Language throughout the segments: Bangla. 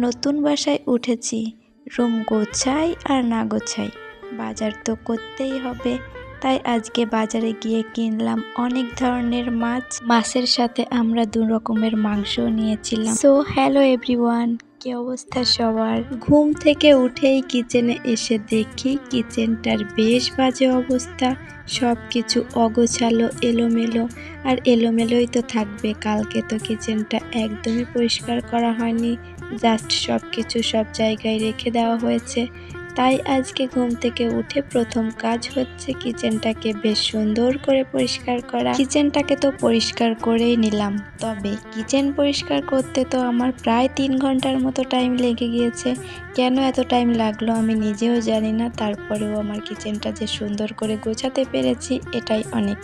নতুন বাসায় উঠেছি, রুম গোছাই আর না গোছাই, বাজার তো করতেই হবে। তাই আজকে বাজারে গিয়ে কিনলাম অনেক ধরনের মাছ। মাছের সাথে আমরা 2 রকমের মাংসও নিয়েছিলাম। সো হ্যালো এভরিওয়ান, কি অবস্থা সবার? ঘুম থেকে উঠেই কিচেনে এসে দেখি কিচেনটার বেশ বাজে অবস্থা। সব কিছু অগোছালো, এলোমেলো। আর এলোমেলোই তো থাকবে, কালকে তো কিচেনটা একদমই পরিষ্কার করা হয়নি, জাস্ট সব কিছু সব জায়গায় রেখে দেওয়া হয়েছে। তাই আজকে ঘুম থেকে উঠে প্রথম কাজ হচ্ছে কিচেনটাকে বেশ সুন্দর করে পরিষ্কার করা। কিচেনটাকে তো পরিষ্কার করেই নিলাম, তবে কিচেন পরিষ্কার করতে তো আমার প্রায় 3 ঘন্টার মতো টাইম লেগে গিয়েছে। কেন এত টাইম লাগলো আমি নিজেও জানি না, তারপরেও আমার কিচেনটা যে সুন্দর করে গোছাতে পেরেছি এটাই অনেক।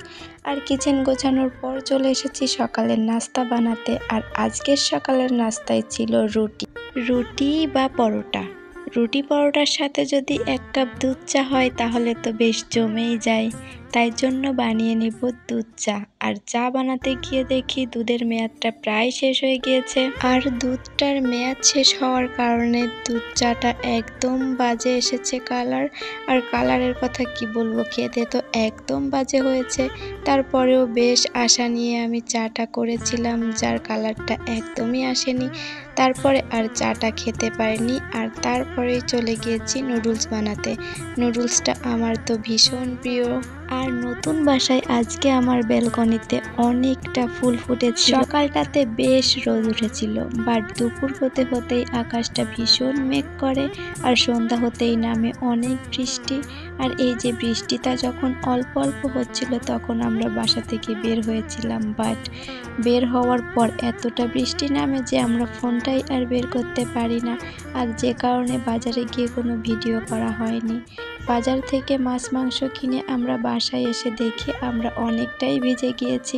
আর কিচেন গোছানোর পর চলে এসেছি সকালের নাস্তা বানাতে। আর আজকের সকালের নাস্তায় ছিল রুটি বা পরোটা। রুটি পরোটার সাথে যদি 1 কাপ দুধ চা হয় তাহলে তো বেশ জমেই যায়। তাই জন্য বানিয়ে নিব দুধ চা। আর চা বানাতে গিয়ে দেখি দুধের মেয়াদটা প্রায় শেষ হয়ে গিয়েছে। আর দুধটার মেয়াদ শেষ হওয়ার কারণে দুধ চাটা একদম বাজে এসেছে কালার। আর কালারের কথা কি বলবো, খেতে তো একদম বাজে হয়েছে। তারপরেও বেশ আশা নিয়ে আমি চাটা করেছিলাম, যার কালারটা একদমই আসেনি। তারপরে আর চাটা খেতে পারিনি। আর তারপরেই চলে গিয়েছি নুডলস বানাতে। নুডলসটা আমার তো ভীষণ প্রিয়। আর নতুন বাসায় আজকে আমার ব্যালকনিতে অনেকটা ফুল ফুটেছিল। সকালটাতে বেশ রোদ উঠেছিল, বাট দুপুর হতে হতেই আকাশটা ভীষণ মেঘ করে আর সন্ধ্যা হতেই নামে অনেক বৃষ্টি। আর এই যে বৃষ্টিটা যখন অল্প অল্প হচ্ছিল তখন আমরা বাসা থেকে বের হয়েছিলাম, বাট বের হওয়ার পর এতটা বৃষ্টি নামে যে আমরা ফোনটাই আর বের করতে পারি না। আর যে কারণে বাজারে গিয়ে কোনো ভিডিও করা হয়নি। বাজার থেকে মাছ মাংস কিনে আমরা বাসায় এসে দেখি আমরা অনেকটাই ভিজে গিয়েছি,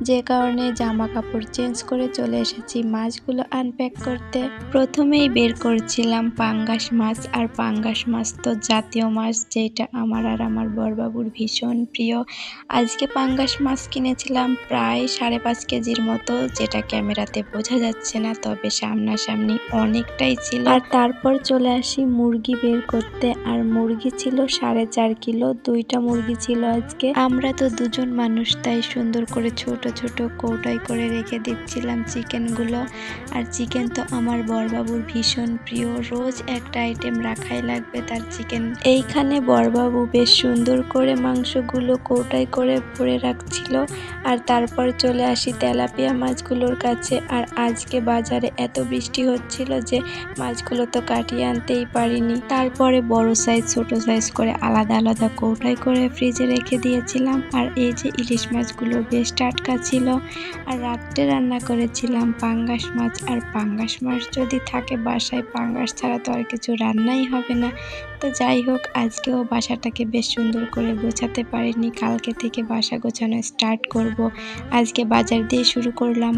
যে কারণে জামা কাপড় চেঞ্জ করে চলে এসেছি মাছগুলো আনপ্যাক করতে। প্রথমেই বের করছিলাম পাঙ্গাস মাছ। আর পাঙ্গাস মাছ তো জাতীয় মাছ, যেটা আমার আর আমার বড়বাবুর ভীষণ প্রিয়। আজকে পাঙ্গাস মাছ কিনেছিলাম প্রায় 5.5 কেজির মতো, যেটা ক্যামেরাতে বোঝা যাচ্ছে না, তবে সামনাসামনি অনেকটাই ছিল। আর তারপর চলে আসি মুরগি বের করতে। আর মুরগি ছিল 4.5 কিলো, 2টা মুরগি ছিল আজকে। আমরা তো 2 জন মানুষ, তাই সুন্দর করে ছোট ছোট কৌটায় করে রেখে দিচ্ছিলাম চিকেনগুলো। আর চিকেন তো আমার বড়বাবুর ভীষণ প্রিয়, রোজ একটা আইটেম রাখাই লাগবে তার চিকেন। এইখানে বড়বাবু বেশ সুন্দর করে মাংসগুলো কৌটায় করে ভরে রাখছিল। আর তারপর চলে আসি তেলাপিয়া মাছগুলোর কাছে। আর আজকে বাজারে এত বৃষ্টি হচ্ছিল যে মাছগুলো তো কাটিয়ে আনতেই পারিনি। তারপরে বড় সাইজ ছোট সাইজ করে আলাদা আলাদা কৌটায় করে ফ্রিজে রেখে দিয়েছিলাম। আর এই যে ইলিশ মাছগুলো বেশ টাটকা ছিল। আর রাত্রে রান্না করেছিলাম পাঙ্গাস মাছ। আর পাঙ্গাস মাছ যদি থাকে বাসায়, পাঙ্গাস ছাড়া তো আর কিছু রান্নাই হবে না। তো যাই হোক, আজকেও বাসাটাকে বেশ সুন্দর করে গোছাতে পারিনি, কালকে থেকে বাসা গোছানো স্টার্ট করব। আজকে বাজার দিয়ে শুরু করলাম।